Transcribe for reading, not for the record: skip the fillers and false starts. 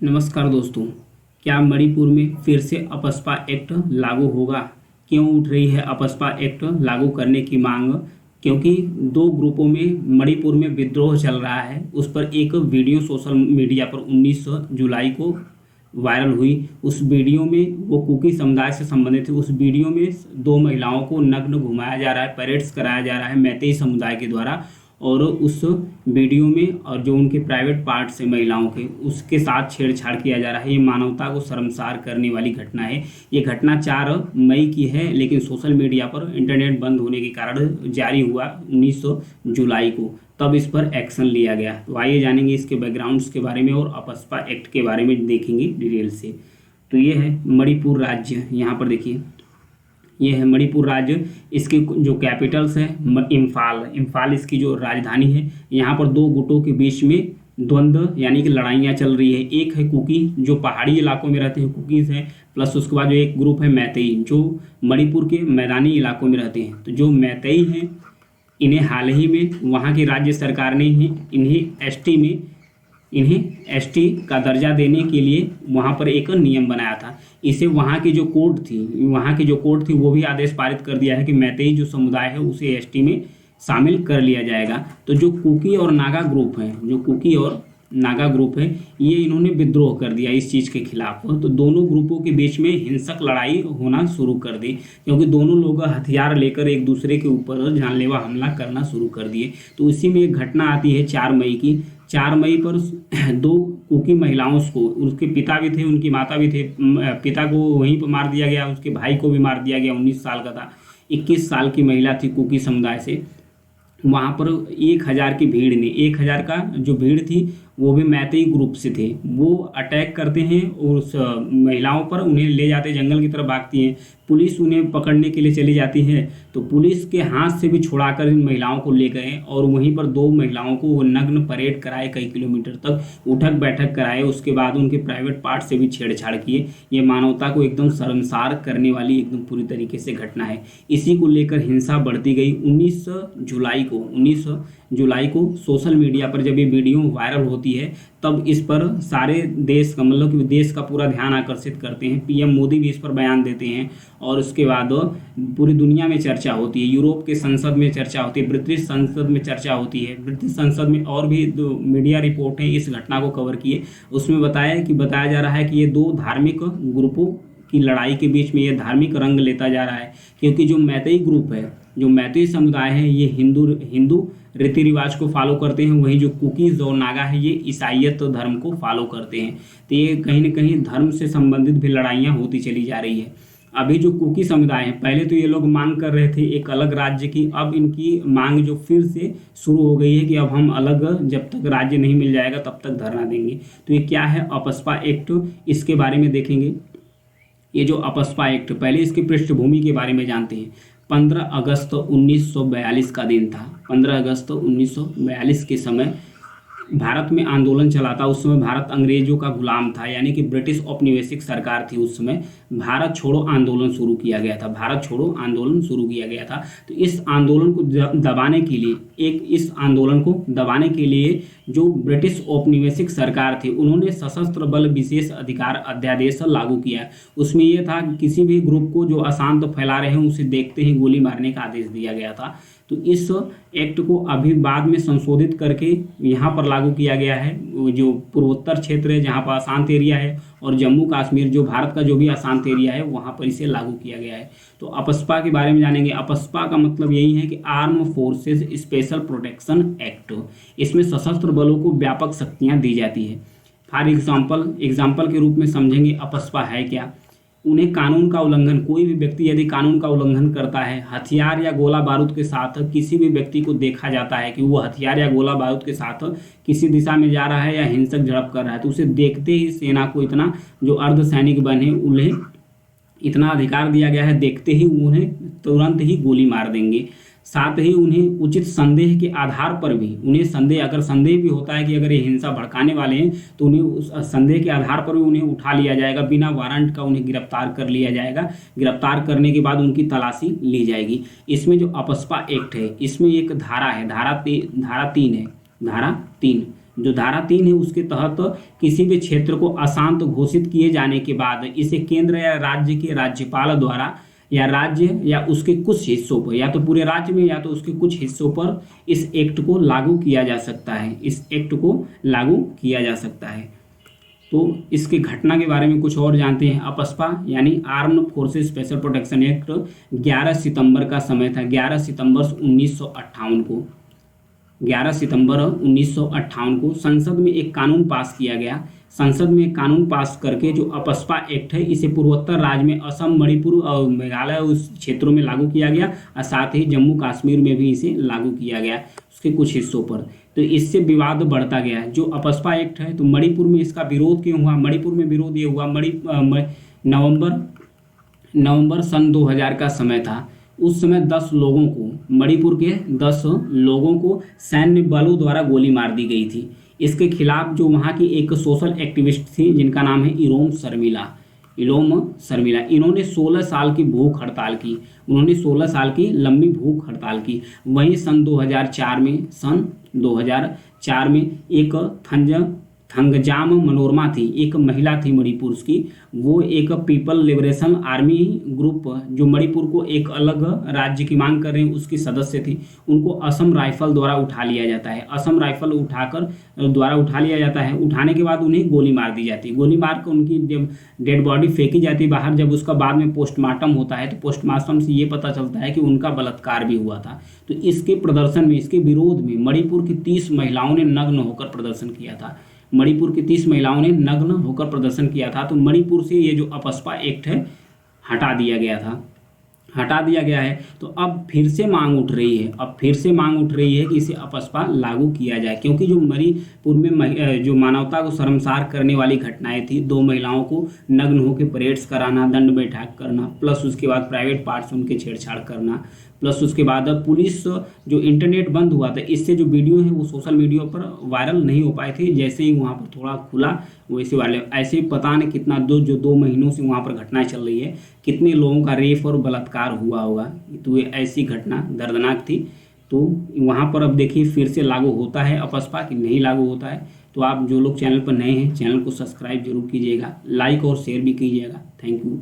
नमस्कार दोस्तों। क्या मणिपुर में फिर से अपस्पा एक्ट लागू होगा? क्यों उठ रही है अपस्पा एक्ट लागू करने की मांग? क्योंकि दो ग्रुपों में मणिपुर में विद्रोह चल रहा है। उस पर एक वीडियो सोशल मीडिया पर 19 जुलाई को वायरल हुई। उस वीडियो में वो कुकी समुदाय से संबंधित थी। उस वीडियो में दो महिलाओं को नग्न घुमाया जा रहा है, परेड्स कराया जा रहा है मैतेई समुदाय के द्वारा। और उस वीडियो में और जो उनके प्राइवेट पार्ट्स है महिलाओं के, उसके साथ छेड़छाड़ किया जा रहा है। ये मानवता को शर्मसार करने वाली घटना है। ये घटना 4 मई की है, लेकिन सोशल मीडिया पर इंटरनेट बंद होने के कारण जारी हुआ 19 जुलाई को। तब इस पर एक्शन लिया गया। तो आइए जानेंगे इसके बैकग्राउंड्स के बारे में और अपस्पा एक्ट के बारे में देखेंगे डिटेल से। तो ये है मणिपुर राज्य। यहाँ पर देखिए, ये है मणिपुर राज्य। इसके जो कैपिटल्स है इम्फाल इसकी जो राजधानी है। यहाँ पर दो गुटों के बीच में द्वंद्व यानी कि लड़ाइयाँ चल रही है। एक है कुकी जो पहाड़ी इलाकों में रहते हैं, कुकीज़ हैं, प्लस उसके बाद जो एक ग्रुप है मैतेई जो मणिपुर के मैदानी इलाकों में रहते हैं। तो जो मैतेई हैं, इन्हें हाल ही में वहाँ की राज्य सरकार ने इन्हें एसटी का दर्जा देने के लिए वहाँ पर एक नियम बनाया था। इसे वहाँ की जो कोर्ट थी वो भी आदेश पारित कर दिया है कि मैतेई जो समुदाय है उसे एसटी में शामिल कर लिया जाएगा। तो जो कुकी और नागा ग्रुप है ये इन्होंने विद्रोह कर दिया इस चीज़ के खिलाफ। तो दोनों ग्रुपों के बीच में हिंसक लड़ाई होना शुरू कर दी, क्योंकि दोनों लोग हथियार लेकर एक दूसरे के ऊपर जानलेवा हमला करना शुरू कर दिए। तो इसी में एक घटना आती है 4 मई की। 4 मई पर दो कुकी महिलाओं को, उसके पिता भी थे, उनकी माता भी थे। पिता को वहीं पर मार दिया गया, उसके भाई को भी मार दिया गया। 19 साल का था, 21 साल की महिला थी कुकी समुदाय से। वहाँ पर 1000 की भीड़ ने 1000 का जो भीड़ थी वो भी मैतेई ग्रुप से थे। वो अटैक करते हैं उस महिलाओं पर, उन्हें ले जाते जंगल की तरफ भागती हैं। पुलिस उन्हें पकड़ने के लिए चली जाती है, तो पुलिस के हाथ से भी छुड़ाकर इन महिलाओं को ले गए और वहीं पर दो महिलाओं को वो नग्न परेड कराए, कई किलोमीटर तक उठक बैठक कराए। उसके बाद उनके प्राइवेट पार्ट से भी छेड़छाड़ किए। ये मानवता को एकदम शर्मसार करने वाली एकदम पूरी तरीके से घटना है। इसी को लेकर हिंसा बढ़ती गई। 19 जुलाई को सोशल मीडिया पर जब ये वीडियो वायरल होती है, तब इस पर सारे देश का, मतलब कि देश का पूरा ध्यान आकर्षित करते हैं। पीएम मोदी भी इस पर बयान देते हैं और उसके बाद पूरी दुनिया में चर्चा होती है। यूरोप के संसद में चर्चा होती है, ब्रिटिश संसद में चर्चा होती है। ब्रिटिश संसद में और भी मीडिया रिपोर्ट है इस घटना को कवर किए। उसमें बताया जा रहा है कि ये दो धार्मिक ग्रुपों की लड़ाई के बीच में ये धार्मिक रंग लेता जा रहा है, क्योंकि जो मैतेई ग्रुप है, जो मैतेई समुदाय है, ये हिंदू रीति रिवाज को फॉलो करते हैं। वहीं जो कुकीज़ और नागा है ये ईसाईयत धर्म को फॉलो करते हैं। तो ये कहीं ना कहीं धर्म से संबंधित भी लड़ाइयाँ होती चली जा रही है। अभी जो कुकी समुदाय है, पहले तो ये लोग मांग कर रहे थे एक अलग राज्य की, अब इनकी मांग जो फिर से शुरू हो गई है कि अब हम अलग, जब तक राज्य नहीं मिल जाएगा तब तक धरना देंगे। तो ये क्या है अपस्पा एक्ट, इसके बारे में देखेंगे। ये जो अपस्पा एक्ट, पहले इसकी पृष्ठभूमि के बारे में जानते हैं। 15 अगस्त 1942 का दिन था। 15 अगस्त 1942 के समय भारत में आंदोलन चला था। उस समय भारत अंग्रेजों का गुलाम था, यानी कि ब्रिटिश औपनिवेशिक सरकार थी उस समय। भारत छोड़ो आंदोलन शुरू किया गया था। तो इस आंदोलन को दबाने के लिए जो ब्रिटिश औपनिवेशिक सरकार थी, उन्होंने सशस्त्र बल विशेष अधिकार अध्यादेश लागू किया। उसमें यह था कि किसी भी ग्रुप को जो अशांत फैला रहे हैं उसे देखते ही गोली मारने का आदेश दिया गया था। तो इस एक्ट को अभी बाद में संशोधित करके यहाँ पर लागू किया गया है। जो पूर्वोत्तर क्षेत्र है जहाँ पर अशांत एरिया है, और जम्मू कश्मीर जो भारत का जो भी अशांत एरिया है, वहाँ पर इसे लागू किया गया है। तो अपस्पा के बारे में जानेंगे। अपस्पा का मतलब यही है कि arm forces special protection act. इसमें सशस्त्र बलों को व्यापक शक्तियाँ दी जाती है। फॉर एग्जाम्पल के रूप में समझेंगे अपस्पा है क्या। उन्हें कानून का उल्लंघन, कोई भी व्यक्ति यदि कानून का उल्लंघन करता है, हथियार या गोला बारूद के साथ किसी भी व्यक्ति को देखा जाता है कि वो हथियार या गोला बारूद के साथ किसी दिशा में जा रहा है या हिंसक झड़प कर रहा है, तो उसे देखते ही सेना को, इतना जो अर्धसैनिक बने उन्हें इतना अधिकार दिया गया है, देखते ही उन्हें तुरंत ही गोली मार देंगे। साथ ही उन्हें उचित संदेह के आधार पर भी, अगर संदेह भी होता है कि अगर ये हिंसा भड़काने वाले हैं, तो उन्हें उस संदेह के आधार पर भी उन्हें उठा लिया जाएगा। बिना वारंट का उन्हें गिरफ्तार कर लिया जाएगा। गिरफ्तार करने के बाद उनकी तलाशी ली जाएगी। इसमें जो अपस्पा एक्ट है, इसमें एक धारा है, धारा 3 है। धारा 3 जो धारा 3 है उसके तहत किसी भी क्षेत्र को अशांत घोषित किए जाने के बाद इसे केंद्र या राज्य के राज्यपाल द्वारा या राज्य या उसके कुछ हिस्सों पर, या तो पूरे राज्य में या तो उसके कुछ हिस्सों पर इस एक्ट को लागू किया जा सकता है, इस एक्ट को लागू किया जा सकता है। तो इसके घटना के बारे में कुछ और जानते हैं। अपस्पा यानी armed forces special protection act 11 सितंबर का समय था, 11 सितंबर 1958 को, 11 सितंबर 1958 को संसद में एक कानून पास किया गया। संसद में कानून पास करके जो अपस्पा एक्ट है इसे पूर्वोत्तर राज्य में असम, मणिपुर और मेघालय उस क्षेत्रों में लागू किया गया और साथ ही जम्मू कश्मीर में भी इसे लागू किया गया उसके कुछ हिस्सों पर। तो इससे विवाद बढ़ता गया। जो अपस्पा एक्ट है तो मणिपुर में इसका विरोध क्यों हुआ? मणिपुर में विरोध ये हुआ, नवंबर सन 2000 का समय था। उस समय 10 लोगों को, मणिपुर के 10 लोगों को सैन्य बलों द्वारा गोली मार दी गई थी। इसके खिलाफ जो वहाँ की एक सोशल एक्टिविस्ट थी जिनका नाम है इलोम शर्मिला, इन्होंने 16 साल की भूख हड़ताल की, उन्होंने 16 साल की लंबी भूख हड़ताल की। वहीं सन 2004 में एक थंगजाम मनोरमा थी, एक महिला थी मणिपुर की, वो एक पीपल लिबरेशन आर्मी ग्रुप जो मणिपुर को एक अलग राज्य की मांग कर रहे हैं उसकी सदस्य थी। उनको असम राइफल द्वारा उठा लिया जाता है, असम राइफल उठा लिया जाता है। उठाने के बाद उन्हें गोली मार दी जाती है। गोली मार कर उनकी जब डेड बॉडी फेंकी जाती है बाहर, जब उसका बाद में पोस्टमार्टम होता है तो पोस्टमार्टम से ये पता चलता है कि उनका बलात्कार भी हुआ था। तो इसके प्रदर्शन में, इसके विरोध में मणिपुर की 30 महिलाओं ने नग्न होकर प्रदर्शन किया था। मणिपुर की 30 महिलाओं ने नग्न होकर प्रदर्शन किया था। तो मणिपुर से ये जो अपस्पा एक्ट है हटा दिया गया है। तो अब फिर से मांग उठ रही है कि इसे अपस्पा लागू किया जाए, क्योंकि जो मणिपुर में जो मानवता को शर्मसार करने वाली घटनाएं थी, 2 महिलाओं को नग्न होकर परेड्स कराना, दंड बैठक करना, प्लस उसके बाद प्राइवेट पार्ट्स उनके छेड़छाड़ करना, प्लस उसके बाद पुलिस जो इंटरनेट बंद हुआ था, इससे जो वीडियो है वो सोशल मीडिया पर वायरल नहीं हो पाए थे। जैसे ही वहाँ पर थोड़ा खुला वैसे वाले ऐसे पता नहीं कितना 2 महीनों से वहाँ पर घटनाएं चल रही है, कितने लोगों का रेप और बलात्कार हुआ होगा। तो ये ऐसी घटना दर्दनाक थी। तो वहाँ पर अब देखिए फिर से लागू होता है अपस्पा कि नहीं लागू होता है। तो आप जो लोग चैनल पर नए हैं चैनल को सब्सक्राइब जरूर कीजिएगा, लाइक और शेयर भी कीजिएगा। Thank you.